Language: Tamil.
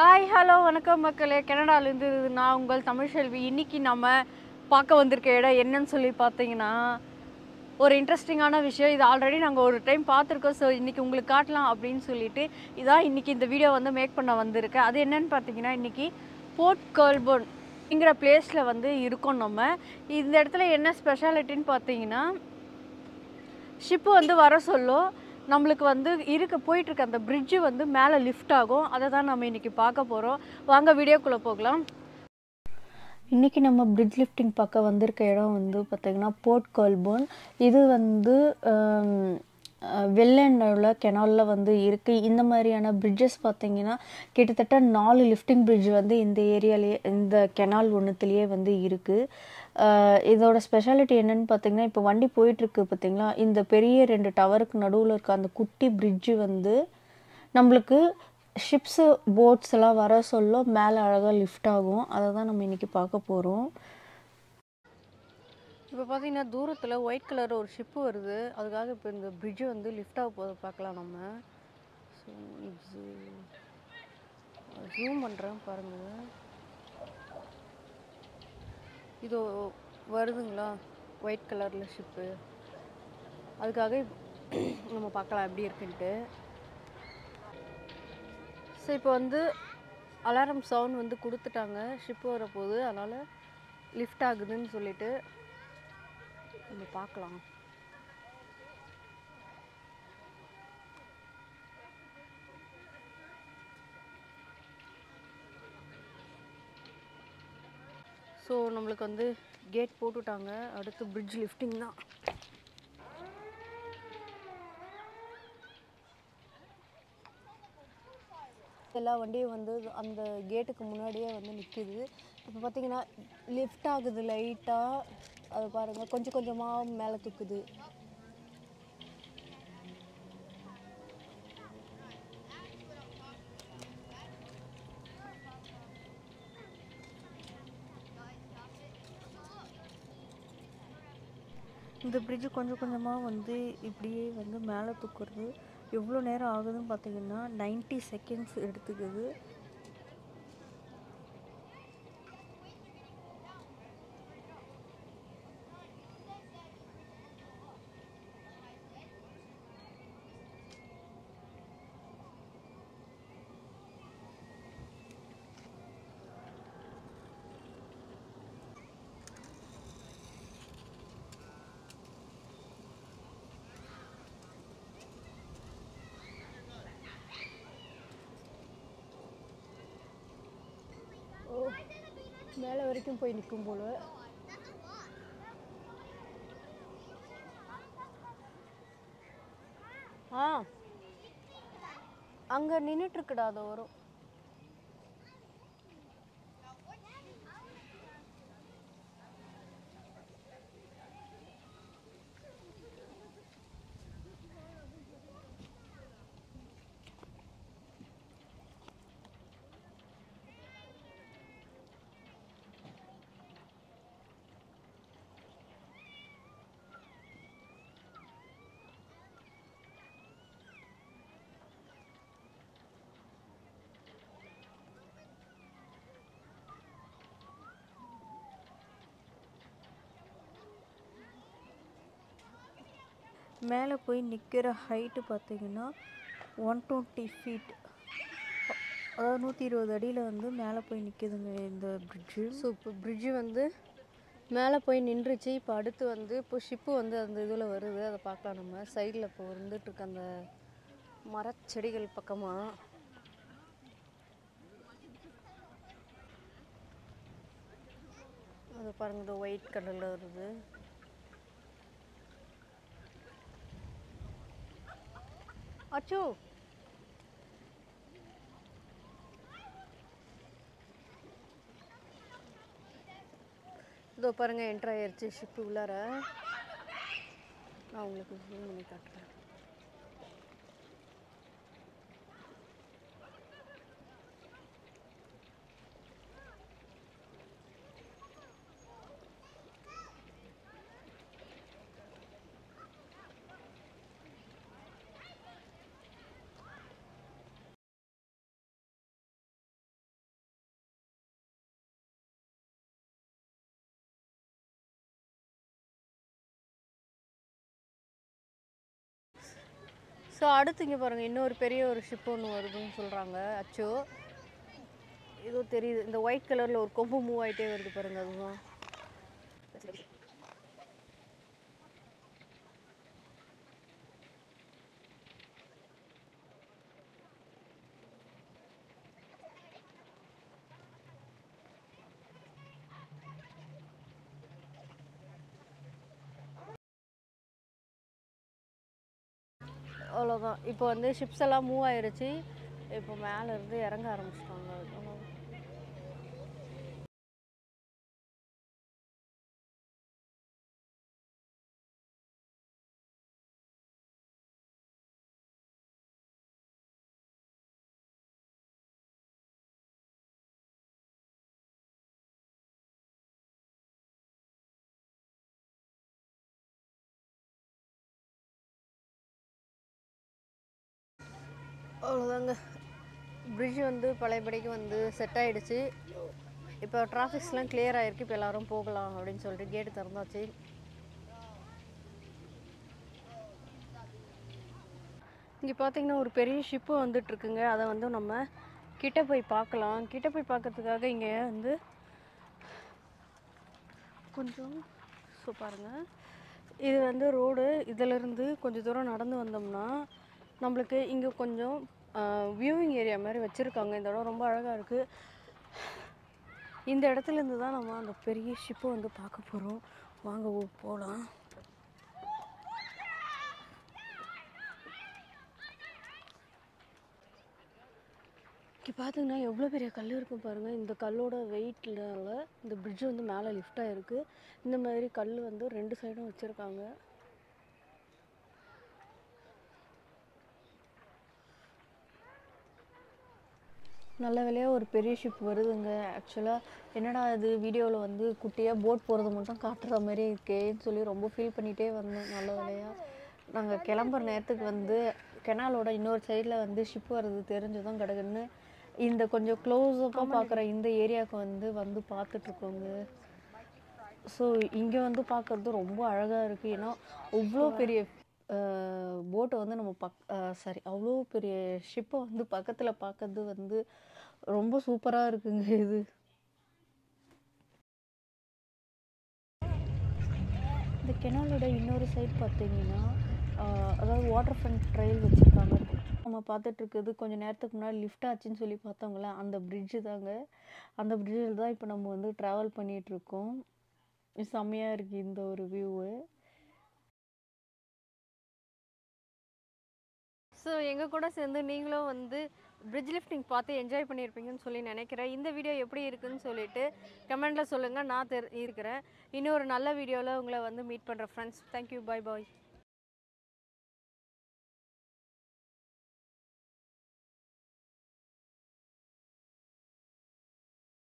ஹாய் ஹலோ வணக்கம் மக்களே. கனடாலேருந்து நான் உங்கள் தமிழ்செல்வி. இன்றைக்கி நம்ம பார்க்க வந்திருக்க இடம் என்னன்னு சொல்லி பார்த்தீங்கன்னா ஒரு இன்ட்ரெஸ்டிங்கான விஷயம். இது ஆல்ரெடி நாங்கள் ஒரு டைம் பார்த்துருக்கோம். ஸோ இன்றைக்கி உங்களுக்கு காட்டலாம் அப்படின்னு சொல்லிட்டு இதான் இன்றைக்கி இந்த வீடியோ வந்து மேக் பண்ண வந்திருக்கேன். அது என்னன்னு பார்த்தீங்கன்னா இன்றைக்கி போர்ட் கால்போர்ன் அப்படிங்கிற பிளேஸில் வந்து இருக்கோம். நம்ம இந்த இடத்துல என்ன ஸ்பெஷாலிட்டின்னு பார்த்தீங்கன்னா ஷிப்பு வந்து வர சொல்லும் நம்மளுக்கு வந்து போயிட்டுருக்க அந்த பிரிட்ஜு வந்து மேலே லிஃப்ட் ஆகும். அதை தான் நம்ம இன்றைக்கி பார்க்க போகிறோம். வாங்க வீடியோக்குள்ளே போகலாம். இன்றைக்கி நம்ம பிரிட்ஜ் லிஃப்டிங் பார்க்க வந்திருக்க இடம் வந்து பார்த்திங்கன்னா போர்ட் கால்போர்ன். இது வந்து வெல்லண்டோட கெனாலில் வந்து இருக்குது. இந்த மாதிரியான பிரிட்ஜஸ் பார்த்திங்கன்னா கிட்டத்தட்ட 4 லிஃப்டிங் பிரிட்ஜ் வந்து இந்த ஏரியாலேயே இந்த கெனால் ஒன்றுத்துலேயே வந்து இருக்குது. இதோட ஸ்பெஷாலிட்டி என்னென்னு பார்த்திங்கன்னா இப்போ வண்டி போயிட்டுருக்கு பார்த்திங்களா, இந்த பெரிய 2 டவருக்கு நடுவில் இருக்க அந்த குட்டி பிரிட்ஜு வந்து நம்மளுக்கு ஷிப்ஸு போட்ஸ் எல்லாம் வர சொல்ல மேலே அழகாக லிஃப்ட் ஆகும். அதை தான் நம்ம இன்றைக்கி பார்க்க போகிறோம். இப்போ பார்த்தீங்கன்னா தூரத்தில் ஒயிட் கலர் ஒரு ஷிப்பு வருது. அதுக்காக இப்போ இந்த பிரிட்ஜு வந்து லிஃப்ட் ஆக போதை பார்க்கலாம் நம்ம. ஸோ இது ஜூம் பண்ணுறேன் பாருங்கள். இது வருதுங்களா ஒயிட் கலரில் ஷிப்பு. அதுக்காக நம்ம பார்க்கலாம் எப்படி இருக்குன்ட்டு. ஸோ இப்போ வந்து அலாரம் சவுண்ட் வந்து கொடுத்துட்டாங்க ஷிப்பு வரப்போகுது, அதனால் லிஃப்ட் ஆகுதுன்னு சொல்லிட்டு நம்ம பார்க்கலாம். ஸோ நம்மளுக்கு வந்து கேட் போட்டுட்டாங்க. அடுத்து பிரிட்ஜ் லிஃப்டிங் தான். எல்லா வண்டியும் வந்து அந்த கேட்டுக்கு முன்னாடியே வந்து நிற்கிது. இப்போ பார்த்தீங்கன்னா லிஃப்ட் ஆகுது லைட்டாக. அது பாருங்கள் கொஞ்சம் கொஞ்சமாக மேலே தூக்குது. இந்த பிரிட்ஜு கொஞ்சம் கொஞ்சமாக வந்து இப்படியே வந்து மேலே தூக்குறது. எவ்வளோ நேரம் ஆகுதுன்னு பார்த்தீங்கன்னா 90 செகண்ட்ஸ் எடுத்துக்குது. மேலே வரைக்கும் போய் நிற்கும் போல. அங்கே நின்றுட்டுருக்குடா, அதை வரும். மேலே போய் நிற்கிற ஹைட்டு பார்த்தீங்கன்னா 120 ஃபீட், அதாவது 120 அடியில் வந்து மேலே போய் நிற்கிதுங்க இந்த பிரிட்ஜு. ஸோ இப்போ பிரிட்ஜு வந்து மேலே போய் நின்றுச்சு. இப்போ அடுத்து வந்து இப்போ ஷிப்பு வந்து அந்த இதில் வருது, அதை பார்க்கலாம் நம்ம. சைடில் இப்போ வந்துட்டுருக்க அந்த மரச்செடிகள் பக்கமாக அது பாருங்கள், இந்த ஒயிட் கலரில் வருது. அச்சோ, இதோ பாருங்கள் என்ட்ரு ஆயிடுச்சு ஷிப்பு உள்ளார. நான் உங்களுக்கு ஜூம் பண்ணி காட்டுறேன். ஸோ அடுத்து இங்கே பாருங்கள், இன்னொரு பெரிய ஒரு ஷிப் ஒன்று வருதுன்னு சொல்கிறாங்க. அச்சோ ஏதோ தெரியுது, இந்த ஒயிட் கலரில் ஒரு கொம்பு மூவ் ஆகிட்டே வருது பாருங்கள், அதுதான். அவ்வளோதான். இப்போ வந்து ஷிப்ஸ் எல்லாம் மூவ் ஆயிடுச்சு. இப்போ மேலே இருந்து இறங்க ஆரம்பிச்சிட்டாங்க. அவ்வளோதாங்க, பிரிட்ஜ் வந்து பழையபடிக்கு வந்து செட் ஆகிடுச்சு. இப்போ டிராஃபிக்ஸ்லாம் கிளியர் ஆகிருக்கு. இப்போ எல்லோரும் போகலாம் அப்படின்னு சொல்லிட்டு கேட்டு திறந்தாச்சு. இங்கே பார்த்தீங்கன்னா ஒரு பெரிய ஷிப்பு வந்துட்டுருக்குங்க. அதை வந்து நம்ம கிட்ட போய் பார்க்கலாம். கிட்ட போய் பார்க்கறதுக்காக இங்கே வந்து கொஞ்சம் பாருங்கள், இது வந்து ரோடு. இதிலிருந்து கொஞ்சம் தூரம் நடந்து வந்தோம்னா நம்மளுக்கு இங்கே கொஞ்சம் வியூவிங் ஏரியா மாதிரி வச்சுருக்காங்க. இந்த இடம் ரொம்ப அழகாக இருக்குது. இந்த இடத்துலேருந்து தான் நம்ம அந்த பெரிய ஷிப்பை வந்து பார்க்க போகிறோம். வாங்க போகலாம். இங்கே பார்த்தீங்கன்னா எவ்வளோ பெரிய கல் இருக்கும் பாருங்கள். இந்த கல்லோட வெயிட்னால இந்த பிரிட்ஜ் வந்து மேலே லிஃப்ட் ஆகிருக்கு. இந்த மாதிரி கல் வந்து 2 சைடும் வச்சுருக்காங்க. நல்ல வேலையாக ஒரு பெரிய ஷிப் வருதுங்க. ஆக்சுவலாக என்னடா இது வீடியோவில் வந்து குட்டியாக போட் போகிறது மட்டும் காட்டுற மாதிரி இருக்கேன்னு சொல்லி ரொம்ப ஃபீல் பண்ணிகிட்டே வந்தோம். நல்ல வேலையாக நாங்கள் கிளம்புற நேரத்துக்கு வந்து கெனாலோட இன்னொரு சைடில் வந்து ஷிப் வர்றது தெரிஞ்சதும் கிடக்குன்னு இந்த கொஞ்சம் க்ளோஸ்அப்பாக பார்க்குற இந்த ஏரியாவுக்கு வந்து பார்த்துட்ருக்கோங்க. ஸோ இங்கே வந்து பார்க்குறது ரொம்ப அழகாக இருக்குது. ஏன்னா அவ்வளோ பெரிய போட்டை வந்து நம்ம அவ்வளோ பெரிய ஷிப்பை வந்து பக்கத்தில் பார்க்கறது வந்து ரொம்ப சூப்பராக இருக்குங்க. இது இந்த கெனாலோட இன்னொரு சைட் பார்த்தீங்கன்னா அதாவது வாட்டர் ஃப்ரண்ட் ட்ரெயில் வச்சுருக்காங்க. நம்ம பார்த்துட்ருக்குது கொஞ்சம் நேரத்துக்கு முன்னாடி லிஃப்ட் ஆச்சுன்னு சொல்லி பார்த்தோங்களே, அந்த பிரிட்ஜு தாங்க. அந்த பிரிட்ஜில் தான் இப்போ நம்ம வந்து ட்ராவல் பண்ணிகிட்ருக்கோம். செம்மையாக இருக்குது இந்த ஒரு வியூவு. ஸோ எங்கள் கூட சேர்ந்து நீங்களும் வந்து பிரிட்ஜ் லிஃப்டிங் பார்த்து என்ஜாய் பண்ணியிருப்பீங்கன்னு சொல்லி நினைக்கிறேன். இந்த வீடியோ எப்படி இருக்குன்னு சொல்லிட்டு கமெண்டில் சொல்லுங்கள். நான் இருக்கிறேன். இன்னொரு நல்ல வீடியோவில் உங்களை வந்து மீட் பண்ணுறேன் ஃப்ரெண்ட்ஸ். Thank you, bye bye.